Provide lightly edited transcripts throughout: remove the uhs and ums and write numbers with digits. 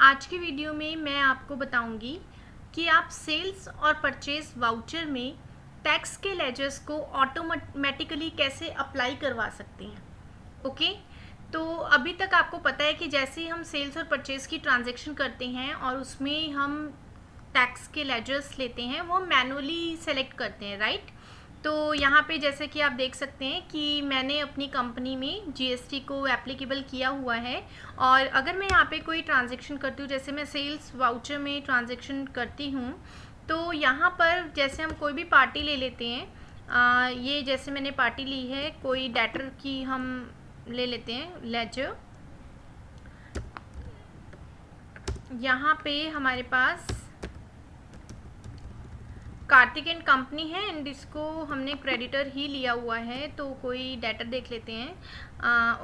आज की वीडियो में मैं आपको बताऊंगी कि आप सेल्स और परचेज वाउचर में टैक्स के लेजर्स को ऑटोमेटिकली कैसे अप्लाई करवा सकते हैं। ओके, तो अभी तक आपको पता है कि जैसे ही हम सेल्स और परचेज की ट्रांजैक्शन करते हैं और उसमें हम टैक्स के लेजर्स लेते हैं वो मैनुअली सेलेक्ट करते हैं, राइट। तो यहाँ पे जैसे कि आप देख सकते हैं कि मैंने अपनी कंपनी में जीएसटी को एप्लीकेबल किया हुआ है। और अगर मैं यहाँ पे कोई ट्रांजैक्शन करती हूँ, जैसे मैं सेल्स वाउचर में ट्रांजैक्शन करती हूँ, तो यहाँ पर जैसे हम कोई भी पार्टी ले लेते हैं, ये जैसे मैंने पार्टी ली है, कोई डेटर की हम ले लेते हैं लेजर। यहाँ पे हमारे पास कार्तिक एंड कंपनी है एंड इसको हमने क्रेडिटर ही लिया हुआ है, तो कोई डेटर देख लेते हैं।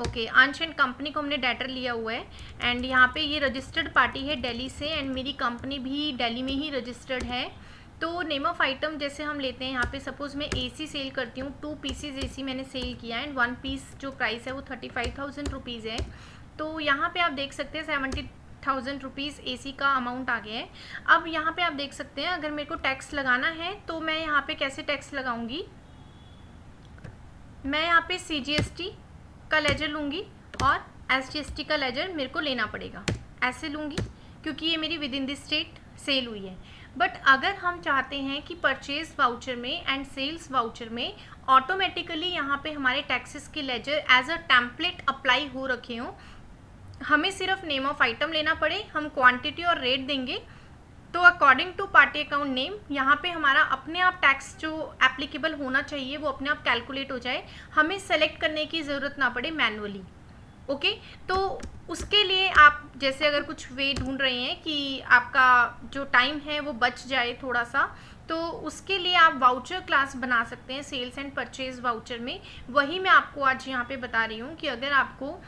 ओके, अंश एंड कंपनी को हमने डेटर लिया हुआ है एंड यहाँ पे ये रजिस्टर्ड पार्टी है दिल्ली से एंड मेरी कंपनी भी दिल्ली में ही रजिस्टर्ड है। तो नेम ऑफ आइटम जैसे हम लेते हैं, यहाँ पे सपोज मैं एसी सेल करती हूँ, 2 पीसीज एसी मैंने सेल किया एंड 1 पीस जो प्राइस है वो 35,000 रुपीज़ है। तो यहाँ पे आप देख सकते हैं 70,000 रुपीज़ एसी का अमाउंट आ गया है। अब यहाँ पे आप देख सकते हैं अगर मेरे को टैक्स लगाना है तो मैं यहाँ पे कैसे टैक्स लगाऊंगी। मैं यहाँ पे सीजीएसटी का लेजर लूँगी और एसजीएसटी का लेजर मेरे को लेना पड़ेगा, ऐसे लूँगी क्योंकि ये मेरी within the state sale हुई है। बट अगर हम चाहते हैं कि परचेज वाउचर में एंड सेल्स वाउचर में ऑटोमेटिकली यहाँ पे हमारे टैक्सेस के ledger as a template apply हो रखे हों, हमें सिर्फ नेम ऑफ आइटम लेना पड़े, हम क्वांटिटी और रेट देंगे, तो according to party account name यहाँ पे हमारा अपने आप टैक्स जो एप्लीकेबल होना चाहिए वो अपने आप कैलकुलेट हो जाए, हमें सेलेक्ट करने की ज़रूरत ना पड़े मैनुअली। ओके, तो उसके लिए आप जैसे अगर कुछ वे ढूंढ रहे हैं कि आपका जो टाइम है वो बच जाए थोड़ा सा, तो उसके लिए आप वाउचर क्लास बना सकते हैं सेल्स एंड परचेज वाउचर में। वही मैं आपको आज यहाँ पे बता रही हूँ कि अगर आपको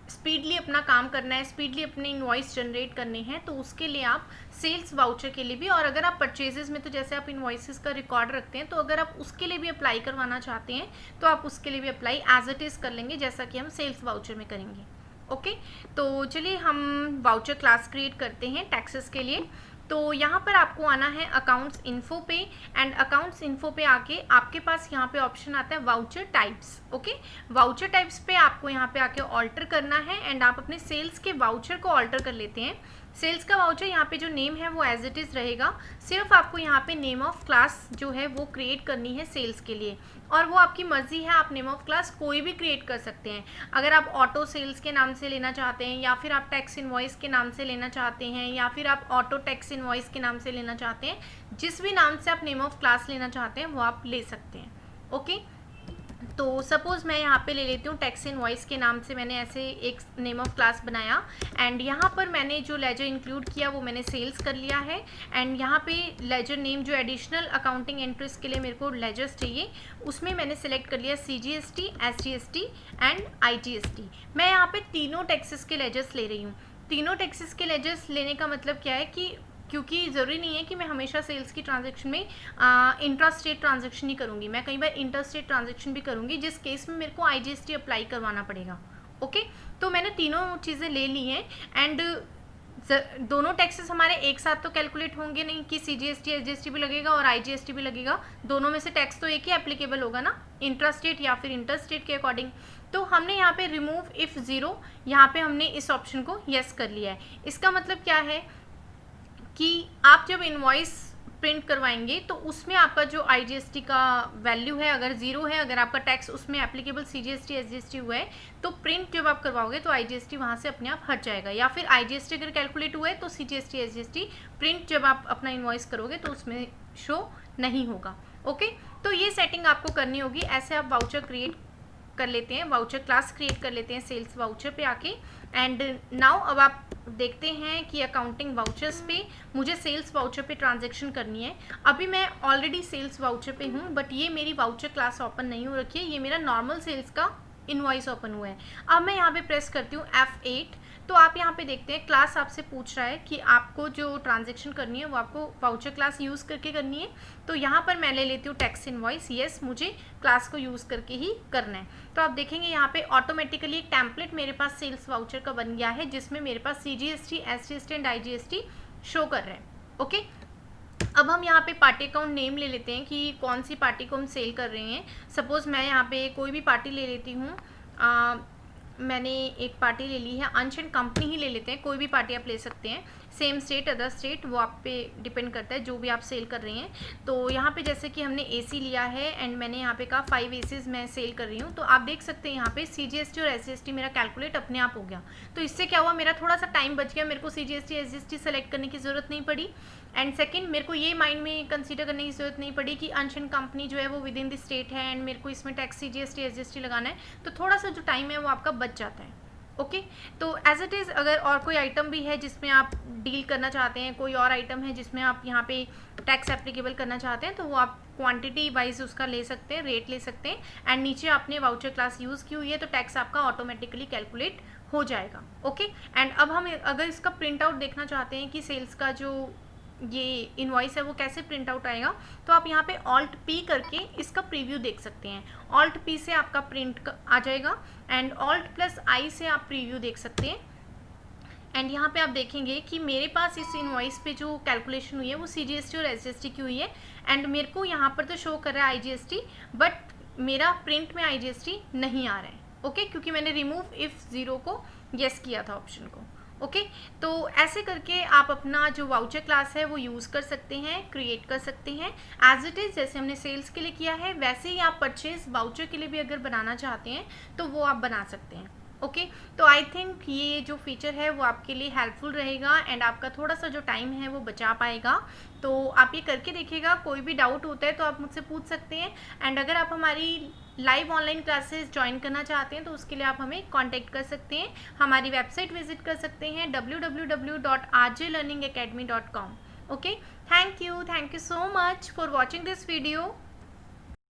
स्पीडली अपना काम करना है, स्पीडली अपने इनवॉइस जनरेट करने हैं, तो उसके लिए आप सेल्स वाउचर के लिए भी, और अगर आप परचेजेस में तो जैसे आप इनवॉइसेस का रिकॉर्ड रखते हैं, तो अगर आप उसके लिए भी अप्लाई करवाना चाहते हैं तो आप उसके लिए भी अप्लाई एज इट इज़ कर लेंगे जैसा कि हम सेल्स वाउचर में करेंगे। ओके, तो चलिए हम वाउचर क्लास क्रिएट करते हैं टैक्सेस के लिए। तो यहाँ पर आपको आना है अकाउंट्स इन्फो पे एंड अकाउंट्स इन्फो पे आके आपके पास यहाँ पे ऑप्शन आता है voucher types. Okay, voucher types पे आपको यहाँ पे आके ऑल्टर करना है एंड आप अपने सेल्स के वाउचर को ऑल्टर कर लेते हैं। सेल्स का वाउचर यहाँ पे जो नेम है वो एज इट इज़ रहेगा, सिर्फ आपको यहाँ पे नेम ऑफ क्लास जो है वो क्रिएट करनी है सेल्स के लिए, और वो आपकी मर्जी है, आप नेम ऑफ क्लास कोई भी क्रिएट कर सकते हैं। अगर आप ऑटो सेल्स के नाम से लेना चाहते हैं, या फिर आप टैक्स इनवॉइस के नाम से लेना चाहते हैं, या फिर आप ऑटो टैक्स इनवॉइस के नाम से लेना चाहते हैं, जिस भी नाम से आप नेम ऑफ क्लास लेना चाहते हैं वो आप ले सकते हैं। ओके, तो सपोज़ मैं यहाँ पे ले लेती हूँ टैक्स इनवॉइस के नाम से, मैंने ऐसे एक नेम ऑफ क्लास बनाया एंड यहाँ पर मैंने जो लेजर इंक्लूड किया वो मैंने सेल्स कर लिया है एंड यहाँ पे लेजर नेम जो एडिशनल अकाउंटिंग एंट्रीज के लिए मेरे को लेजर्स चाहिए उसमें मैंने सेलेक्ट कर लिया सीजीएसटी, एसजीएसटी एंड आईजीएसटी। मैं यहाँ पे तीनों टैक्सेस के लेजर्स ले रही हूँ। तीनों टैक्सेस के लेजर्स लेने का मतलब क्या है कि क्योंकि ज़रूरी नहीं है कि मैं हमेशा सेल्स की ट्रांजैक्शन में इंट्रा स्टेट ट्रांजैक्शन ही करूँगी, मैं कई बार इंटर स्टेट ट्रांजैक्शन भी करूँगी, जिस केस में मेरे को आईजीएसटी अप्लाई करवाना पड़ेगा। ओके, तो मैंने तीनों चीज़ें ले ली हैं एंड दोनों टैक्सेस हमारे एक साथ तो कैलकुलेट होंगे नहीं कि सीजीएसटी एसजीएसटी भी लगेगा और आईजीएसटी भी लगेगा, दोनों में से टैक्स तो एक ही एप्लीकेबल होगा ना, इंट्रा स्टेट या फिर इंटर स्टेट के अकॉर्डिंग। तो हमने यहाँ पे रिमूव इफ़ ज़ीरो, यहाँ पे हमने इस ऑप्शन को येस कर लिया है। इसका मतलब क्या है कि आप जब इनवॉइस प्रिंट करवाएंगे तो उसमें आपका जो आईजीएसटी का वैल्यू है अगर ज़ीरो है, अगर आपका टैक्स उसमें एप्लीकेबल सीजीएसटी एसजीएसटी हुआ है, तो प्रिंट जब आप करवाओगे तो आईजीएसटी वहाँ से अपने आप हट जाएगा, या फिर आईजीएसटी अगर कैलकुलेट हुआ है तो सीजीएसटी एसजीएसटी प्रिंट जब आप अपना इनवॉइस करोगे तो उसमें शो नहीं होगा। ओके, तो ये सेटिंग आपको करनी होगी। ऐसे आप वाउचर क्रिएट कर लेते हैं, वाउचर क्लास क्रिएट कर लेते हैं सेल्स वाउचर पे आके एंड नाउ अब आप देखते हैं कि अकाउंटिंग वाउचर्स पे मुझे सेल्स वाउचर पे ट्रांजैक्शन करनी है। अभी मैं ऑलरेडी सेल्स वाउचर पे हूँ बट ये मेरी वाउचर क्लास ओपन नहीं हो रखी है, ये मेरा नॉर्मल सेल्स का इनवॉइस ओपन हुआ है। अब मैं यहाँ पे प्रेस करती हूँ F8, तो आप यहाँ पे देखते हैं क्लास आपसे पूछ रहा है कि आपको जो ट्रांजेक्शन करनी है वो आपको वाउचर क्लास यूज़ करके करनी है। तो यहाँ पर मैं ले लेती हूँ टैक्स इनवॉइस, येस मुझे क्लास को यूज़ करके ही करना है। तो आप देखेंगे यहाँ पे ऑटोमेटिकली एक टेम्पलेट मेरे पास सेल्स वाउचर का बन गया है, जिसमें मेरे पास CGST, SGST and IGST show कर रहे हैं। ओके, अब हम यहाँ पे पार्टी अकाउंट नेम ले लेते हैं कि कौन सी पार्टी को हम सेल कर रहे हैं। सपोज़ मैं यहाँ पे कोई भी पार्टी ले लेती हूँ, मैंने एक पार्टी ले ली है, अंश एंड कंपनी ही ले लेते हैं, कोई भी पार्टी आप ले सकते हैं, सेम स्टेट अदर स्टेट वो आप पे डिपेंड करता है जो भी आप सेल कर रही हैं। तो यहाँ पे जैसे कि हमने AC लिया है एंड मैंने यहाँ पे कहा 5 ACs मैं सेल कर रही हूँ, तो आप देख सकते हैं यहाँ पे CGST और SGST मेरा कैलकुलेट अपने आप हो गया। तो इससे क्या हुआ, मेरा थोड़ा सा टाइम बच गया, मेरे को CGST SGST सेलेक्ट करने की ज़रूरत नहीं पड़ी। एंड सेकंड, मेरे को ये माइंड में कंसीडर करने की ज़रूरत नहीं पड़ी कि अंश एंड कंपनी जो है वो विद इन द स्टेट है एंड मेरे को इसमें टैक्स CGST SGST लगाना है। तो थोड़ा सा जो टाइम है वो आपका बच जाता है। ओके, तो एज इट इज़ अगर और कोई आइटम भी है जिसमें आप डील करना चाहते हैं, कोई और आइटम है जिसमें आप यहाँ पे टैक्स एप्लीकेबल करना चाहते हैं, तो वो आप क्वांटिटी वाइज उसका ले सकते हैं, रेट ले सकते हैं एंड नीचे आपने वाउचर क्लास यूज़ की हुई है तो टैक्स आपका ऑटोमेटिकली कैलकुलेट हो जाएगा। ओके, एंड अब हम अगर इसका प्रिंट आउट देखना चाहते हैं कि सेल्स का जो ये इनवॉइस है वो कैसे प्रिंट आउट आएगा, तो आप यहाँ पे Alt P करके इसका प्रीव्यू देख सकते हैं। Alt P से आपका प्रिंट आ जाएगा एंड Alt+I से आप प्रीव्यू देख सकते हैं। एंड यहाँ पे आप देखेंगे कि मेरे पास इस इनवॉइस पे जो कैलकुलेशन हुई है वो CGST और SGST की हुई है एंड मेरे को यहाँ पर तो शो कर रहा है IGST, बट मेरा प्रिंट में IGST नहीं आ रहा है। ओके, क्योंकि मैंने रिमूव इफ ज़ीरो को येस किया था ऑप्शन को। ओके, तो ऐसे करके आप अपना जो वाउचर क्लास है वो यूज़ कर सकते हैं, क्रिएट कर सकते हैं एज इट इज़। जैसे हमने सेल्स के लिए किया है वैसे ही आप परचेज वाउचर के लिए भी अगर बनाना चाहते हैं तो वो आप बना सकते हैं। ओके, तो आई थिंक ये जो फीचर है वो आपके लिए हेल्पफुल रहेगा एंड आपका थोड़ा सा जो टाइम है वो बचा पाएगा। तो आप ये करके देखिएगा, कोई भी डाउट होता है तो आप मुझसे पूछ सकते हैं एंड अगर आप हमारी लाइव ऑनलाइन क्लासेस ज्वाइन करना चाहते हैं तो उसके लिए आप हमें कांटेक्ट कर सकते हैं, हमारी वेबसाइट विजिट कर सकते हैं www.rjlearningacademy.com। Okay, thank you so much for watching this video.